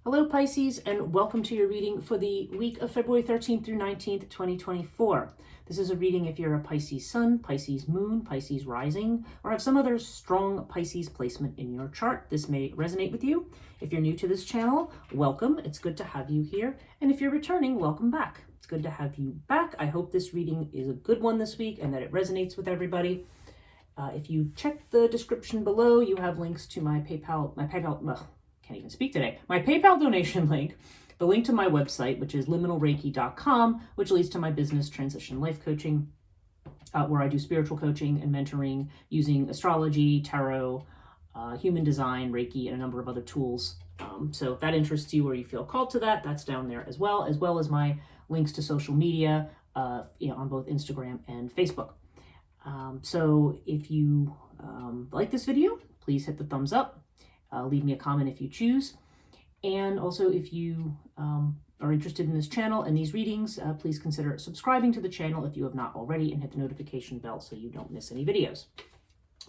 Hello Pisces, and welcome to your reading for the week of February 13th through 19th, 2024. This is a reading if you're a Pisces sun, Pisces moon, Pisces rising, or have some other strong Pisces placement in your chart. This may resonate with you. If you're new to this channel, welcome. It's good to have you here. And if you're returning, welcome back. It's good to have you back. I hope this reading is a good one this week and that it resonates with everybody. If you check the description below, you have links to my PayPal, can't even speak today, my PayPal donation link, the link to my website, which is liminalreiki.com, which leads to my business Transition Life Coaching, where I do spiritual coaching and mentoring using astrology, tarot, human design, Reiki, and a number of other tools. So if that interests you or you feel called to that, that's down there as well as my links to social media, on both Instagram and Facebook. So if you like this video, please hit the thumbs up. Leave me a comment if you choose. And also, if you are interested in this channel and these readings, please consider subscribing to the channel if you have not already, and hit the notification bell so you don't miss any videos.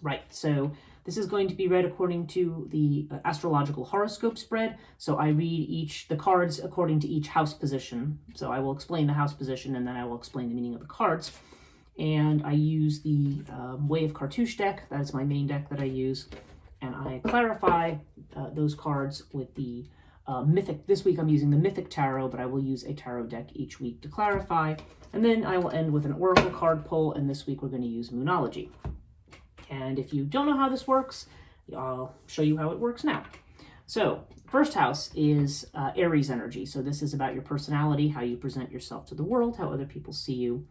Right, so this is going to be read according to the astrological horoscope spread. So I read the cards according to each house position. So I will explain the house position and then I will explain the meaning of the cards. And I use the Way of Cartouche deck. That is my main deck that I use. And I clarify those cards with the Mythic. This week I'm using the Mythic Tarot, but I will use a tarot deck each week to clarify. And then I will end with an Oracle card pull, and this week we're going to use Moonology. And if you don't know how this works, I'll show you how it works now. So, first house is Aries energy. So this is about your personality, how you present yourself to the world, how other people see you.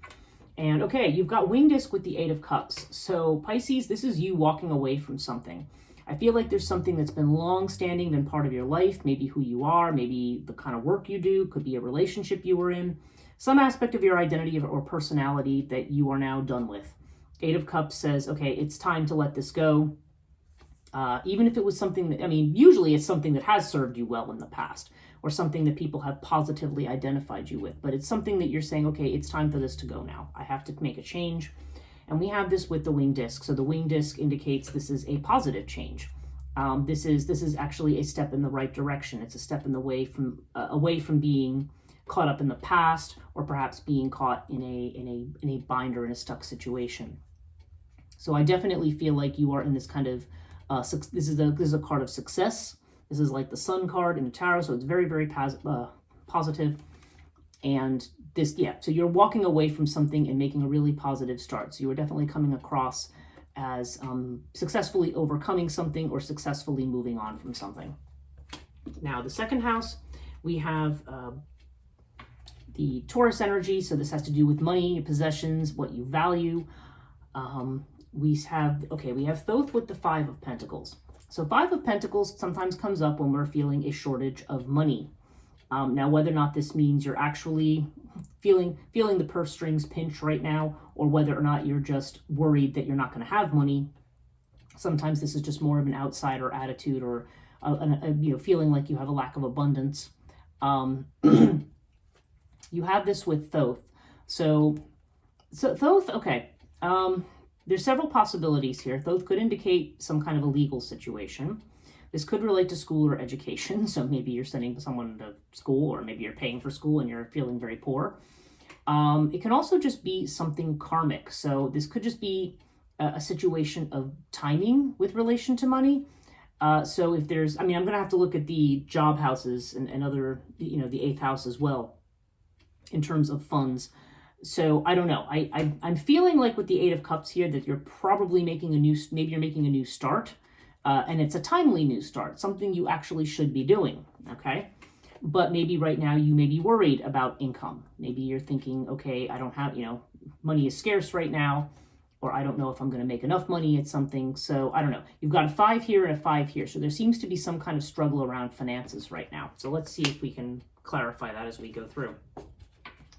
And okay, you've got wing disc with the Eight of Cups. So Pisces, this is you walking away from something. I feel like there's something that's been long-standing, been part of your life, maybe who you are, maybe the kind of work you do, could be a relationship you were in, some aspect of your identity or personality that you are now done with. Eight of Cups says, okay, it's time to let this go. Even if it was something that, usually it's something that has served you well in the past, or something that people have positively identified you with, but it's something that you're saying, okay, it's time for this to go now. I have to make a change. And we have this with the wing disc. So the wing disc indicates this is a positive change. This is actually a step in the right direction. It's a step in the way from away from being caught up in the past, or perhaps being caught in a bind or in a stuck situation. So I definitely feel like you are in this kind of this is a card of success. This is like the Sun card in the tarot, so it's very, very positive. And this, so you're walking away from something and making a really positive start. So you are definitely coming across as successfully overcoming something or successfully moving on from something. Now, the second house, we have the Taurus energy. So this has to do with money, your possessions, what you value. We have Thoth with the Five of Pentacles. So Five of Pentacles sometimes comes up when we're feeling a shortage of money. Now, whether or not this means you're actually feeling the purse strings pinch right now, or whether or not you're just worried that you're not going to have money, sometimes this is just more of an outsider attitude, or feeling like you have a lack of abundance. You have this with Thoth. So Thoth, okay. There's several possibilities here. Thoth could indicate some kind of a legal situation. This could relate to school or education. So maybe you're sending someone to school, or maybe you're paying for school and you're feeling very poor. It can also just be something karmic. So this could just be a situation of timing with relation to money. So if there's, I'm going to have to look at the job houses and other, the eighth house as well in terms of funds. So I don't know. I'm feeling like with the Eight of Cups here that you're probably making maybe you're making a new start. And it's a timely new start, something you actually should be doing, okay? But maybe right now you may be worried about income. Maybe you're thinking, okay, I don't have, money is scarce right now, or I don't know if I'm going to make enough money at something. So I don't know. You've got a 5 here and a 5 here. So there seems to be some kind of struggle around finances right now. So let's see if we can clarify that as we go through.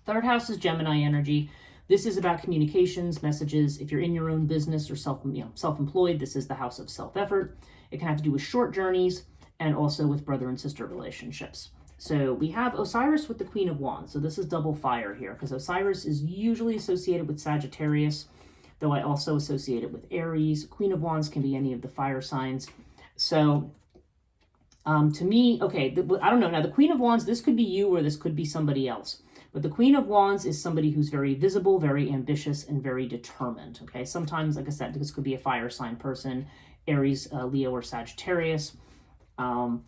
Third house is Gemini energy. This is about communications, messages. If you're in your own business or self-employed, this is the house of self-effort. It can have to do with short journeys and also with brother and sister relationships. So we have Osiris with the Queen of Wands. So this is double fire here, because Osiris is usually associated with Sagittarius, though I also associate it with Aries. Queen of Wands can be any of the fire signs. So To me, okay, I don't know. Now, the Queen of Wands, this could be you or this could be somebody else. But the Queen of Wands is somebody who's very visible, very ambitious, and very determined. Okay, sometimes, like I said, this could be a fire sign person, Aries, Leo, or Sagittarius. And,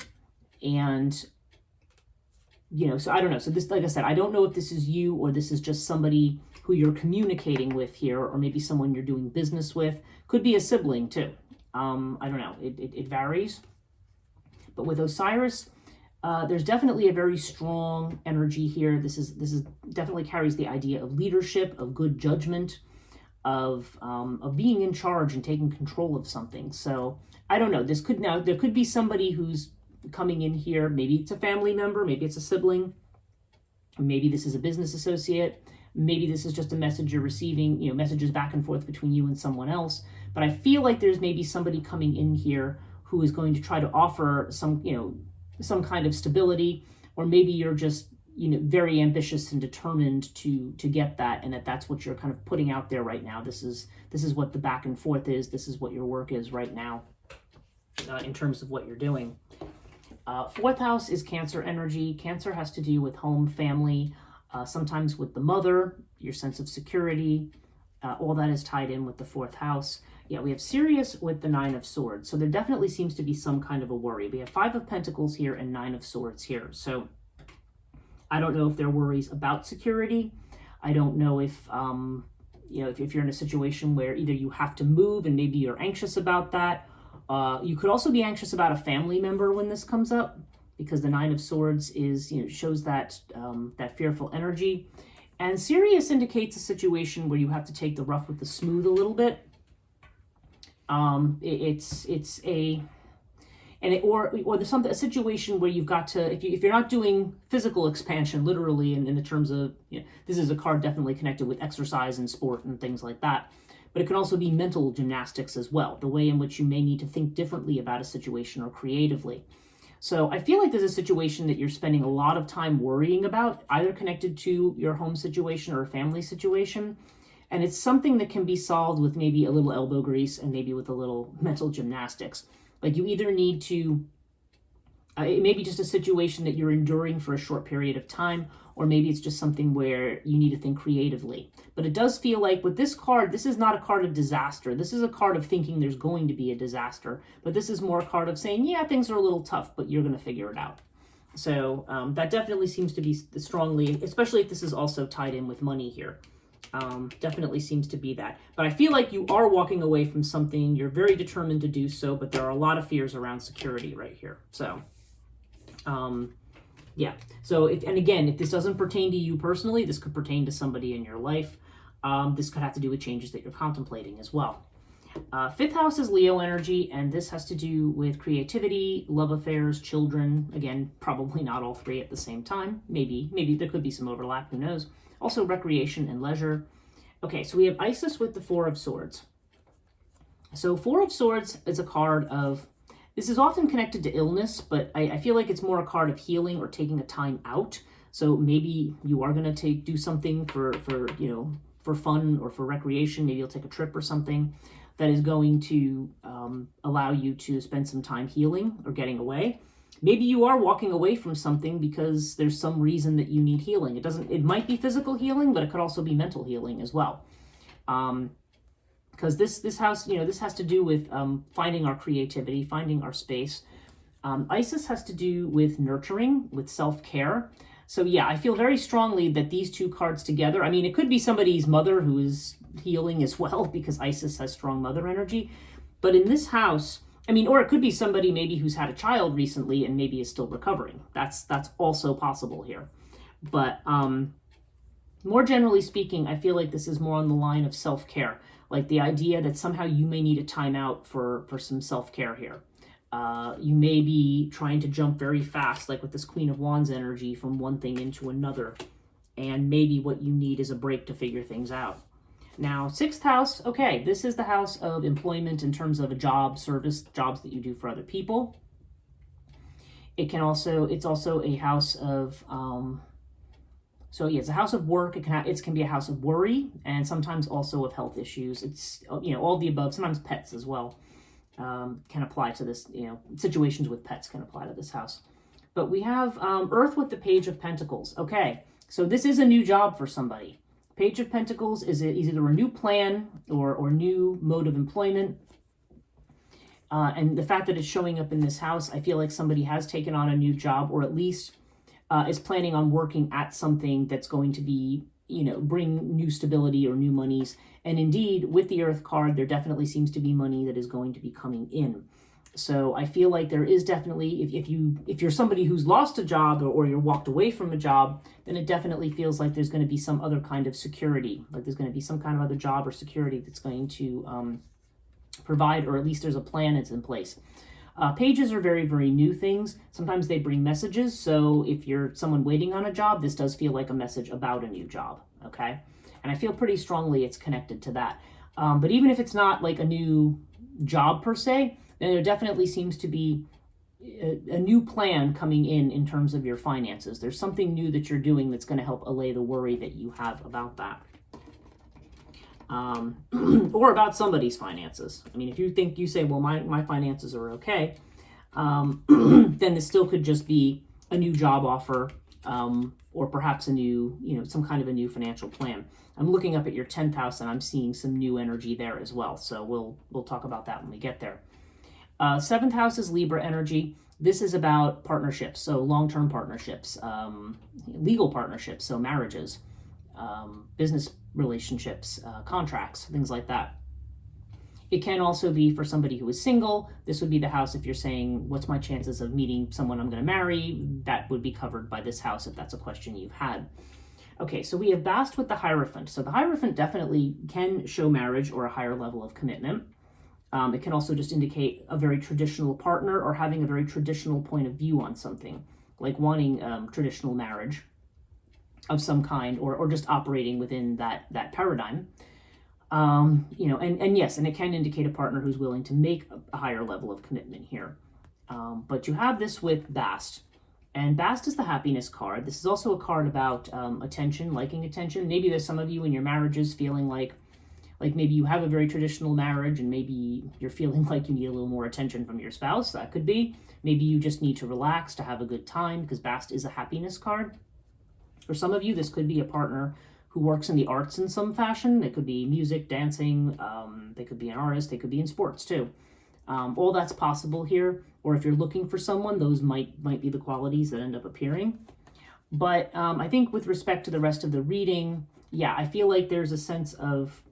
so I don't know. So this, like I said, I don't know if this is you or this is just somebody who you're communicating with here, or maybe someone you're doing business with. Could be a sibling too. I don't know. It varies. But with Osiris, there's definitely a very strong energy here. This is definitely carries the idea of leadership, of good judgment, of being in charge and taking control of something. So I don't know. There could be somebody who's coming in here. Maybe it's a family member. Maybe it's a sibling. Maybe this is a business associate. Maybe this is just a message you're receiving. Messages back and forth between you and someone else. But I feel like there's maybe somebody coming in here who is going to try to offer some kind of stability, or maybe you're just, very ambitious and determined to get that, and that's what you're kind of putting out there right now. This is what the back and forth is. This is what your work is right now, in terms of what you're doing. Fourth house is Cancer energy. Cancer has to do with home, family, sometimes with the mother, your sense of security. All that is tied in with the fourth house. Yeah, we have Sirius with the Nine of Swords. So there definitely seems to be some kind of a worry. We have Five of Pentacles here and Nine of Swords here. So I don't know if there are worries about security. I don't know if, if you're in a situation where either you have to move and maybe you're anxious about that. You could also be anxious about a family member when this comes up, because the Nine of Swords is, shows that fearful energy. And Sirius indicates a situation where you have to take the rough with the smooth a little bit. It's a situation where you've got to, if you're not doing physical expansion literally in the terms of, this is a card definitely connected with exercise and sport and things like that, but it can also be mental gymnastics as well, the way in which you may need to think differently about a situation or creatively. So I feel like there's a situation that you're spending a lot of time worrying about, either connected to your home situation or a family situation. And it's something that can be solved with maybe a little elbow grease and maybe with a little mental gymnastics. Like you either need to, it may be just a situation that you're enduring for a short period of time, or maybe it's just something where you need to think creatively. But it does feel like with this card, this is not a card of disaster. This is a card of thinking there's going to be a disaster. But this is more a card of saying, yeah, things are a little tough, but you're going to figure it out. So that definitely seems to be strongly, especially if this is also tied in with money here. Definitely seems to be that. But I feel like you are walking away from something. You're very determined to do so, but there are a lot of fears around security right here. So, yeah. So, if this doesn't pertain to you personally, this could pertain to somebody in your life. This could have to do with changes that you're contemplating as well. Fifth house is Leo energy, and this has to do with creativity, love affairs, children. Again, probably not all three at the same time. Maybe there could be some overlap, who knows. Also recreation and leisure. Okay, so we have Isis with the Four of Swords. So Four of Swords is a card of, this is often connected to illness, but I feel like it's more a card of healing or taking a time out. So maybe you are going to do something for fun or for recreation. Maybe you'll take a trip or something that is going to allow you to spend some time healing or getting away. Maybe you are walking away from something because there's some reason that you need healing. It might be physical healing, but it could also be mental healing as well. Because this house, this has to do with finding our creativity, finding our space. Isis has to do with nurturing, with self-care. So yeah, I feel very strongly that these two cards together, it could be somebody's mother who is healing as well, because Isis has strong mother energy. But in this house, or it could be somebody maybe who's had a child recently and maybe is still recovering. That's also possible here. But more generally speaking, I feel like this is more on the line of self-care, like the idea that somehow you may need a timeout for some self-care here. You may be trying to jump very fast, like with this Queen of Wands energy, from one thing into another. And maybe what you need is a break to figure things out. Now, sixth house, okay, this is the house of employment in terms of a job, service, jobs that you do for other people. It's also a house of, it's a house of work. It can be a house of worry, and sometimes also of health issues. It's, all the above, sometimes pets as well. can apply to this, situations with pets can apply to this house. But we have Earth with the Page of Pentacles. Okay, so this is a new job for somebody. Page of Pentacles is either a new plan or new mode of employment. And the fact that it's showing up in this house, I feel like somebody has taken on a new job, or at least is planning on working at something that's going to be, bring new stability or new monies. And indeed, with the Earth card, there definitely seems to be money that is going to be coming in. So I feel like there is definitely, if you're somebody who's lost a job or you're walked away from a job, then it definitely feels like there's going to be some other kind of security, like there's going to be some kind of other job or security that's going to provide, or at least there's a plan that's in place. Pages are very, very new things. Sometimes they bring messages. So if you're someone waiting on a job, this does feel like a message about a new job. Okay. And I feel pretty strongly it's connected to that. But even if it's not like a new job per se, then there definitely seems to be a new plan coming in terms of your finances. There's something new that you're doing that's going to help allay the worry that you have about that. Or about somebody's finances. I mean, if you say, well, my finances are okay, then this still could just be a new job offer, or perhaps a new, some kind of a new financial plan. I'm looking up at your 10th house and I'm seeing some new energy there as well. So we'll talk about that when we get there. 7th house is Libra energy. This is about partnerships, so long-term partnerships, legal partnerships, so marriages, business relationships, contracts, things like that. It can also be for somebody who is single. This would be the house if you're saying, what's my chances of meeting someone I'm going to marry? That would be covered by this house if that's a question you've had. Okay, so we have Bast with the Hierophant. So the Hierophant definitely can show marriage or a higher level of commitment. It can also just indicate a very traditional partner or having a very traditional point of view on something, like wanting traditional marriage of some kind, or just operating within that paradigm. And yes, and it can indicate a partner who's willing to make a higher level of commitment here. But you have this with Bast. And Bast is the happiness card. This is also a card about attention, liking attention. Maybe there's some of you in your marriages feeling like maybe you have a very traditional marriage and maybe you're feeling like you need a little more attention from your spouse. That could be. Maybe you just need to relax to have a good time, because Bast is a happiness card. For some of you, this could be a partner who works in the arts in some fashion. They could be music, dancing. They could be an artist. They could be in sports too. All that's possible here. Or if you're looking for someone, those might be the qualities that end up appearing. But I think with respect to the rest of the reading, yeah, I feel like there's a sense of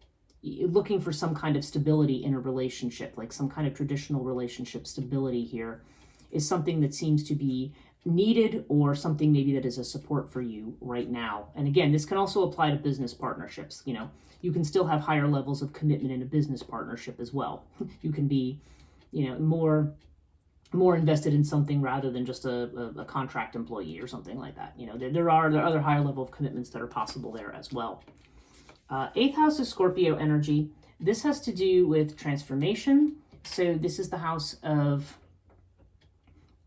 looking for some kind of stability in a relationship, like some kind of traditional relationship stability here is something that seems to be needed, or something maybe that is a support for you right now. And again, this can also apply to business partnerships. You can still have higher levels of commitment in a business partnership as well. You can be, more invested in something rather than just a contract employee or something like that. There are other higher level of commitments that are possible there as well. 8th house is Scorpio energy. This has to do with transformation. So this is the house of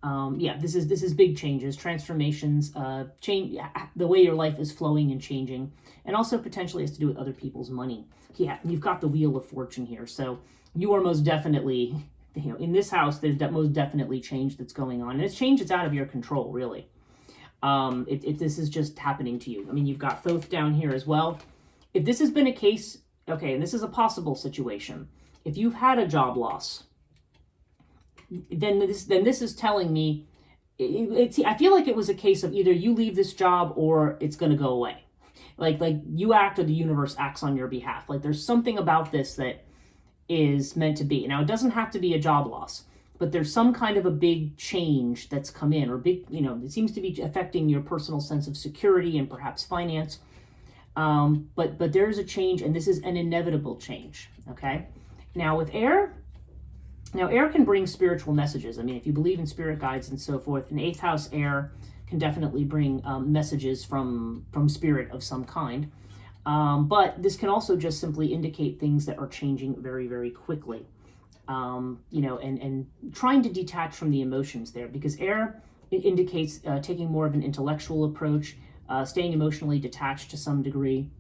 this is big changes, transformations, change the way your life is flowing and changing, and also potentially has to do with other people's money. Yeah, you've got the Wheel of Fortune here, so you are most definitely, in this house, there's most definitely change that's going on, and it's change that's out of your control, really. This is just happening to you. I mean, you've got Thoth down here as well. If this has been a case, okay, and this is a possible situation, if you've had a job loss, then this is telling me, I feel like it was a case of either you leave this job or it's going to go away. Like you act or the universe acts on your behalf. Like there's something about this that is meant to be. Now, it doesn't have to be a job loss, but there's some kind of a big change that's come in, or big, it seems to be affecting your personal sense of security and perhaps finance. But there is a change, and this is an inevitable change. Okay. Now with air can bring spiritual messages. I mean, if you believe in spirit guides and so forth, an 8th house air can definitely bring messages from spirit of some kind. But this can also just simply indicate things that are changing very, very quickly. And trying to detach from the emotions there, because air indicates taking more of an intellectual approach, staying emotionally detached to some degree.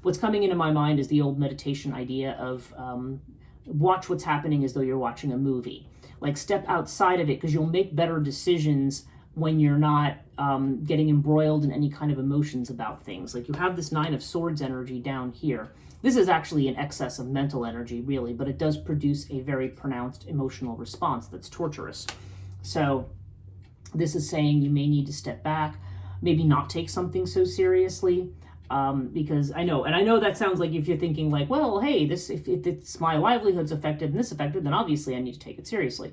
What's coming into my mind is the old meditation idea of watch what's happening as though you're watching a movie. Like step outside of it, because you'll make better decisions when you're not getting embroiled in any kind of emotions about things. Like you have this Nine of Swords energy down here. This is actually an excess of mental energy, really, but it does produce a very pronounced emotional response that's torturous. So this is saying you may need to step back, maybe not take something so seriously, because I know that sounds like if you're thinking like, well, hey, if it's my livelihood's affected and this affected, then obviously I need to take it seriously.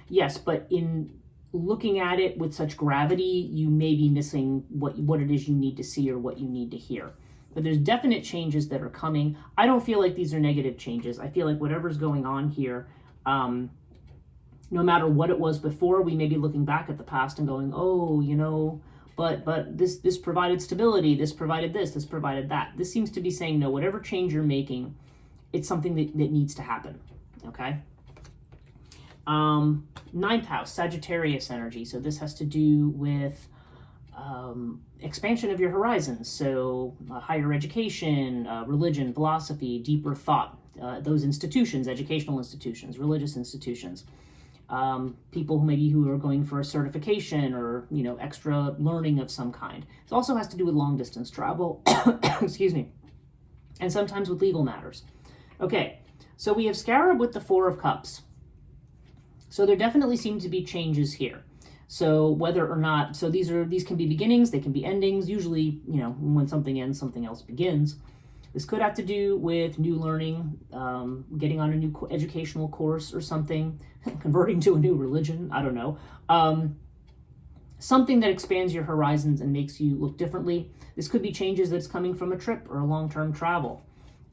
Yes, but in looking at it with such gravity, you may be missing what it is you need to see or what you need to hear. But there's definite changes that are coming. I don't feel like these are negative changes. I feel like whatever's going on here, no matter what it was before, we may be looking back at the past and going, oh, but this provided stability, this provided this provided that. This seems to be saying, no, whatever change you're making, it's something that needs to happen, okay? Ninth house, Sagittarius energy. So this has to do with expansion of your horizons. So higher education, religion, philosophy, deeper thought, those institutions, educational institutions, religious institutions. People who are going for a certification or, extra learning of some kind. It also has to do with long distance travel, excuse me, and sometimes with legal matters. Okay, so we have Scarab with the Four of Cups. So there definitely seem to be changes here. So whether or not, so these can be beginnings, they can be endings. Usually, when something ends, something else begins. This could have to do with new learning, getting on a new educational course or something, converting to a new religion, I don't know. Something that expands your horizons and makes you look differently. This could be changes that's coming from a trip or a long-term travel.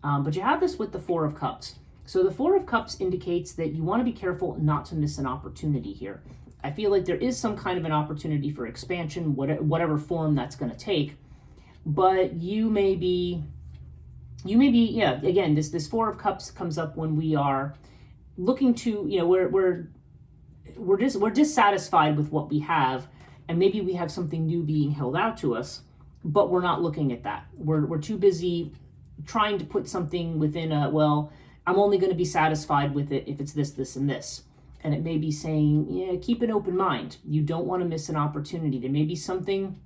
But you have this with the Four of Cups. So the Four of Cups indicates that you want to be careful not to miss an opportunity here. I feel like there is some kind of an opportunity for expansion, whatever form that's going to take. But you may be, again, this Four of Cups comes up when we are looking to, we're dissatisfied with what we have, and maybe we have something new being held out to us, but we're not looking at that. We're too busy trying to put something within I'm only going to be satisfied with it if it's this, this, and this. And it may be saying, keep an open mind. You don't want to miss an opportunity. There may be something,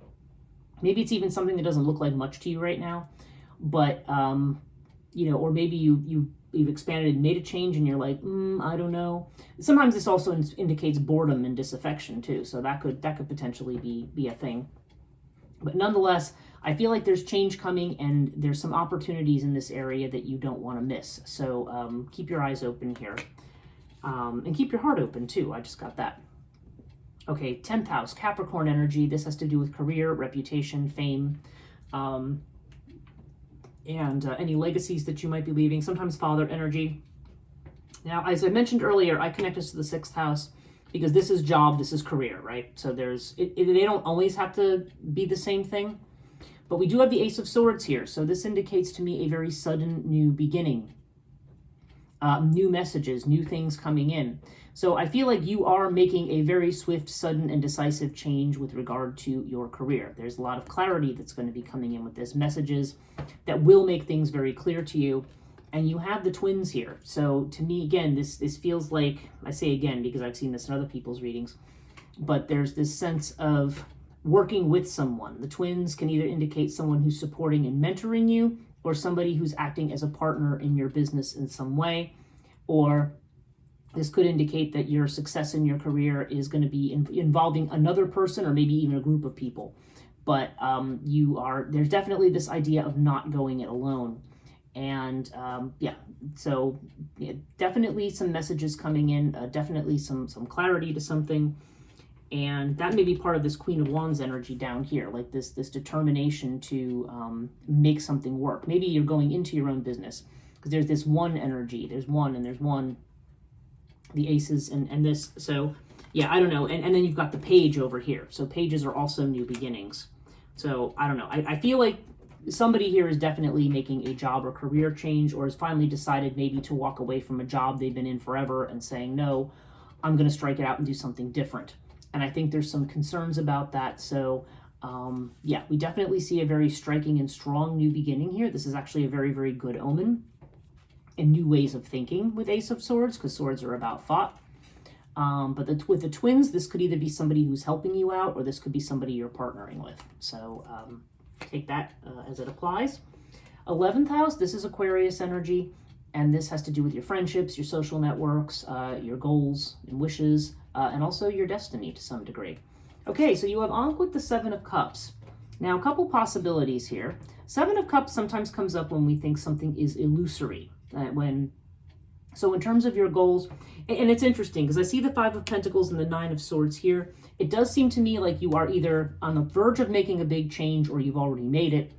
maybe it's even something that doesn't look like much to you right now, but, or maybe you've expanded and made a change and you're like, I don't know. Sometimes this also indicates boredom and disaffection too. So that could potentially be a thing. But nonetheless, I feel like there's change coming and there's some opportunities in this area that you don't want to miss. So keep your eyes open here. And keep your heart open too. I just got that. Okay, 10th house, Capricorn energy. This has to do with career, reputation, fame, and any legacies that you might be leaving. Sometimes father energy. Now, as I mentioned earlier, I connect this to the 6th house because this is job, this is career, right? So they don't always have to be the same thing. But we do have the Ace of Swords here. So this indicates to me a very sudden new beginning. New messages, new things coming in. So I feel like you are making a very swift, sudden, and decisive change with regard to your career. There's a lot of clarity that's going to be coming in with this, messages that will make things very clear to you. And you have the twins here. So to me, again, this feels like, I say again because I've seen this in other people's readings, but there's this sense of working with someone. The twins can either indicate someone who's supporting and mentoring you, or somebody who's acting as a partner in your business in some way, or this could indicate that your success in your career is going to be involving another person or maybe even a group of people. But there's definitely this idea of not going it alone. And definitely some messages coming in, definitely some clarity to something. And that may be part of this Queen of Wands energy down here, like this determination to make something work. Maybe you're going into your own business because there's this one energy. There's one, the aces and this. So yeah, I don't know. And then you've got the page over here. So pages are also new beginnings. So I don't know. I feel like somebody here is definitely making a job or career change, or has finally decided maybe to walk away from a job they've been in forever and saying, no, I'm going to strike it out and do something different. And I think there's some concerns about that. So we definitely see a very striking and strong new beginning here. This is actually a very, very good omen. and new ways of thinking with Ace of Swords, because swords are about thought. But with the twins, this could either be somebody who's helping you out, or this could be somebody you're partnering with. So take that as it applies. 11th house, this is Aquarius energy, and this has to do with your friendships, your social networks, your goals and wishes, and also your destiny to some degree. Okay, so you have Ankh with the 7 of Cups. Now, a couple possibilities here. 7 of Cups sometimes comes up when we think something is illusory. So in terms of your goals, and it's interesting because I see the 5 of Pentacles and the 9 of Swords here. It does seem to me like you are either on the verge of making a big change or you've already made it.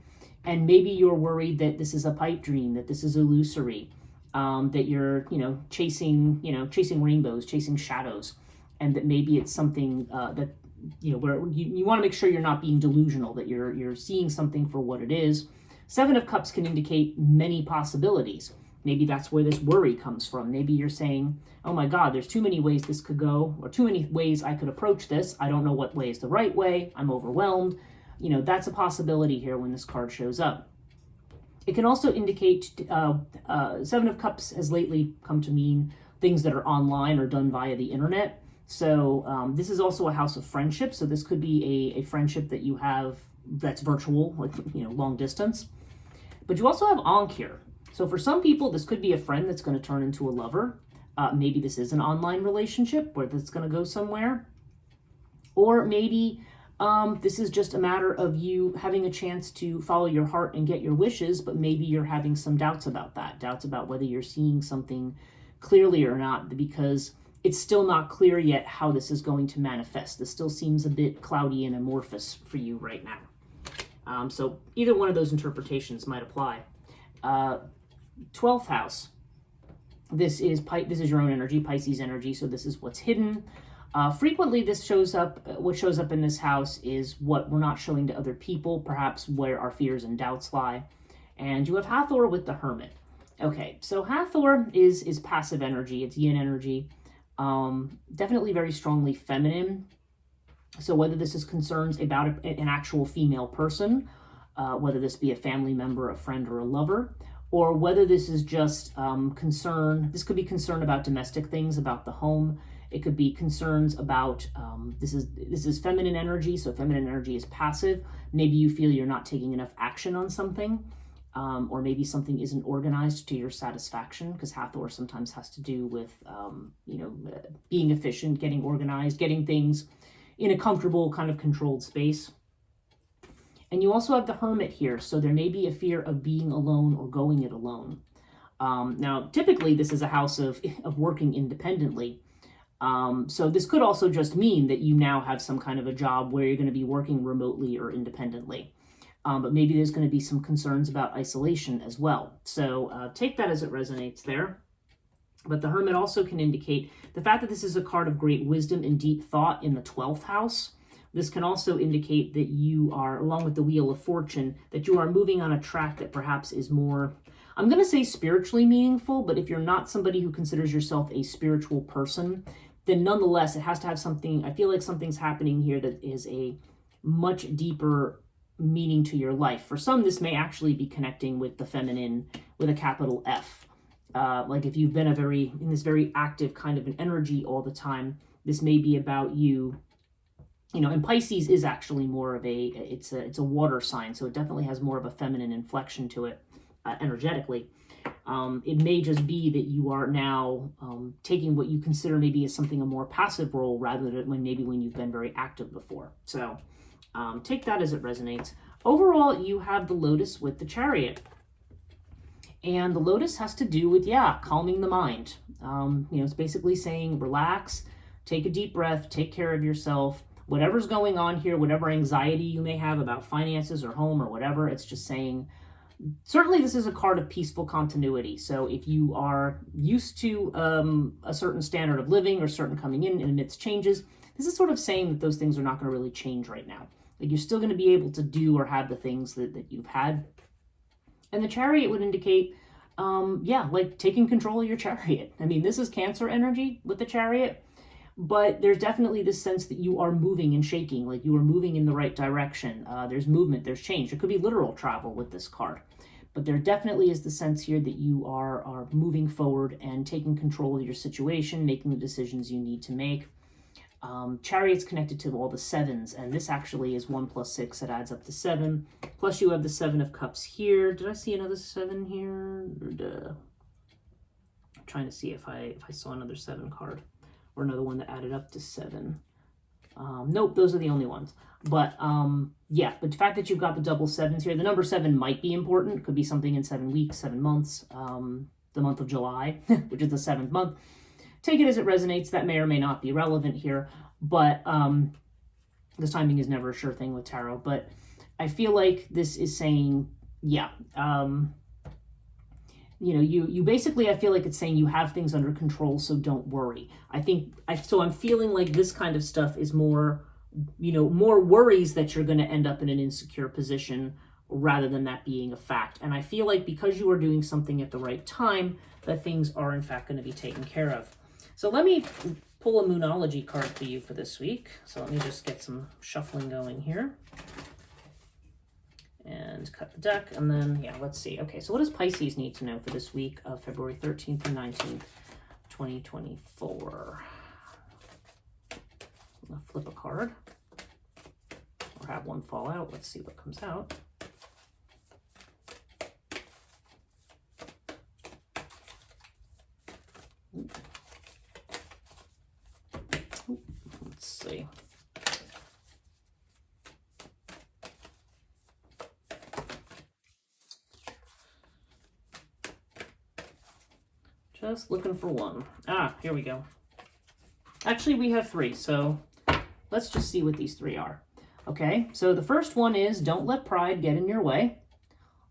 And maybe you're worried that this is a pipe dream, that this is illusory, that you're, chasing rainbows, chasing shadows, and that maybe it's something that, where you want to make sure you're not being delusional, that you're seeing something for what it is. 7 of Cups can indicate many possibilities. Maybe that's where this worry comes from. Maybe you're saying, oh my God, there's too many ways this could go, or too many ways I could approach this. I don't know what way is the right way. I'm overwhelmed. That's a possibility here when this card shows up. It can also indicate 7 of Cups has lately come to mean things that are online or done via the internet. So this is also a house of friendship. So this could be a friendship that you have that's virtual, like, long distance. But you also have Ankh here. So for some people, this could be a friend that's going to turn into a lover. Maybe this is an online relationship where that's going to go somewhere. Or maybe this is just a matter of you having a chance to follow your heart and get your wishes, but maybe you're having some doubts about that, doubts about whether you're seeing something clearly or not, because it's still not clear yet how this is going to manifest. This still seems a bit cloudy and amorphous for you right now. So either one of those interpretations might apply. 12th house. This is your own energy, Pisces energy, so this is what's hidden. Frequently, this shows up. What shows up in this house is what we're not showing to other people, perhaps where our fears and doubts lie. And you have Hathor with the Hermit. Okay, so Hathor is passive energy. It's yin energy. Definitely very strongly feminine. So whether this is concerns about an actual female person, whether this be a family member, a friend, or a lover, or whether this is just concern. This could be concern about domestic things, about the home. It could be concerns about, this is feminine energy, so feminine energy is passive. Maybe you feel you're not taking enough action on something, or maybe something isn't organized to your satisfaction, because Hathor sometimes has to do with, being efficient, getting organized, getting things in a comfortable, kind of controlled space. And you also have the Hermit here, so there may be a fear of being alone or going it alone. Now, typically, this is a house of working independently. So this could also just mean that you now have some kind of a job where you're going to be working remotely or independently. But maybe there's going to be some concerns about isolation as well. So take that as it resonates there. But the Hermit also can indicate the fact that this is a card of great wisdom and deep thought in the 12th house. This can also indicate that you are, along with the Wheel of Fortune, that you are moving on a track that perhaps is more, I'm going to say spiritually meaningful, but if you're not somebody who considers yourself a spiritual person, then nonetheless, it has to have something, I feel like something's happening here that is a much deeper meaning to your life. For some, this may actually be connecting with the feminine with a capital F. Like if you've been in this very active kind of an energy all the time, this may be about you. And Pisces is actually more of it's a water sign, so it definitely has more of a feminine inflection to it energetically. It may just be that you are now taking what you consider maybe as something a more passive role rather than when you've been very active before. So take that as it resonates. Overall, you have the Lotus with the Chariot. And the Lotus has to do with, calming the mind. It's basically saying, relax, take a deep breath, take care of yourself. Whatever's going on here, whatever anxiety you may have about finances or home or whatever, it's just saying, certainly this is a card of peaceful continuity. So if you are used to a certain standard of living or certain coming in amidst changes, this is sort of saying that those things are not going to really change right now. Like you're still going to be able to do or have the things that you've had. And the Chariot would indicate, like taking control of your chariot. I mean, this is Cancer energy with the Chariot. But there's definitely this sense that you are moving and shaking, like you are moving in the right direction. There's movement, there's change. It could be literal travel with this card. but there definitely is the sense here that you are moving forward and taking control of your situation, making the decisions you need to make. Chariot's connected to all the sevens, and this actually is 1 plus 6. It adds up to 7. Plus you have the 7 of Cups here. Did I see another 7 here? I'm trying to see if I saw another 7 card or another one that added up to 7. Nope, those are the only ones. But yeah, but the fact that you've got the double 7s here, the number 7 might be important. It could be something in 7 weeks, 7 months, the month of July, which is the 7th month. Take it as it resonates. That may or may not be relevant here, but this timing is never a sure thing with tarot. But I feel like this is saying, yeah, you know, you basically, I feel like it's saying you have things under control, so don't worry. So I'm feeling like this kind of stuff is more, you know, more worries that you're going to end up in an insecure position rather than that being a fact. And I feel like because you are doing something at the right time, that things are in fact going to be taken care of. So let me pull a Moonology card for you for this week. So let me just get some shuffling going here. And cut the deck, and then, yeah, let's see. Okay, so what does Pisces need to know for this week of February 13th through 19th, 2024? I'm going to flip a card, or have one fall out. Let's see what comes out. Let's see. Just looking for one. Ah, here we go. Actually, we have 3, so let's just see what these 3 are. Okay, so the first one is don't let pride get in your way.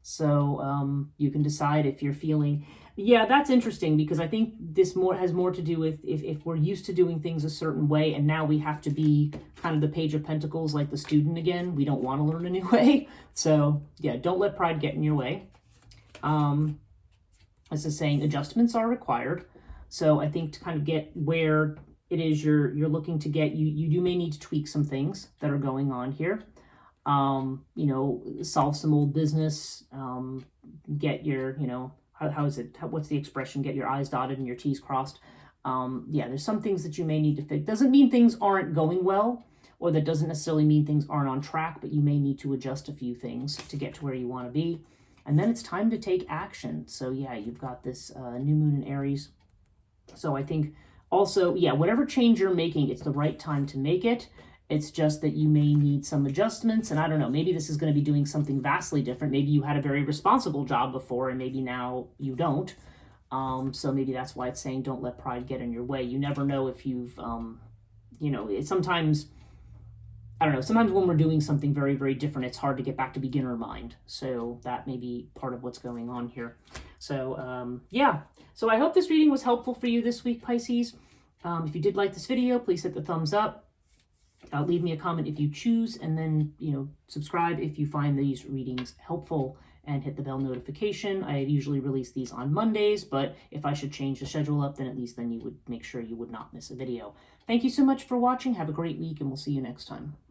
So you can decide if you're feeling, yeah, that's interesting, because I think this has more to do with if we're used to doing things a certain way and now we have to be kind of the Page of Pentacles, like the student again. We don't want to learn a new way. So yeah, don't let pride get in your way. This is saying adjustments are required. So I think to kind of get where it is you're looking to get, you may need to tweak some things that are going on here. You know, solve some old business, get your, you know, how is it, what's the expression? Get your I's dotted and your T's crossed. Yeah, there's some things that you may need to fix. Doesn't mean things aren't going well, or that doesn't necessarily mean things aren't on track, but you may need to adjust a few things to get to where you want to be. And then it's time to take action. So yeah, you've got this new moon in Aries. So I think also, yeah, whatever change you're making, it's the right time to make it. It's just that you may need some adjustments. And I don't know, maybe this is going to be doing something vastly different. Maybe you had a very responsible job before and maybe now you don't. So maybe that's why it's saying don't let pride get in your way. You never know if you've, you know, it's sometimes, I don't know, sometimes when we're doing something very, very different, it's hard to get back to beginner mind. So that may be part of what's going on here. So yeah, so I hope this reading was helpful for you this week, Pisces. If you did like this video, please hit the thumbs up. Leave me a comment if you choose, and then, you know, subscribe if you find these readings helpful, and hit the bell notification. I usually release these on Mondays, but if I should change the schedule up, then at least then you would make sure you would not miss a video. Thank you so much for watching. Have a great week, and we'll see you next time.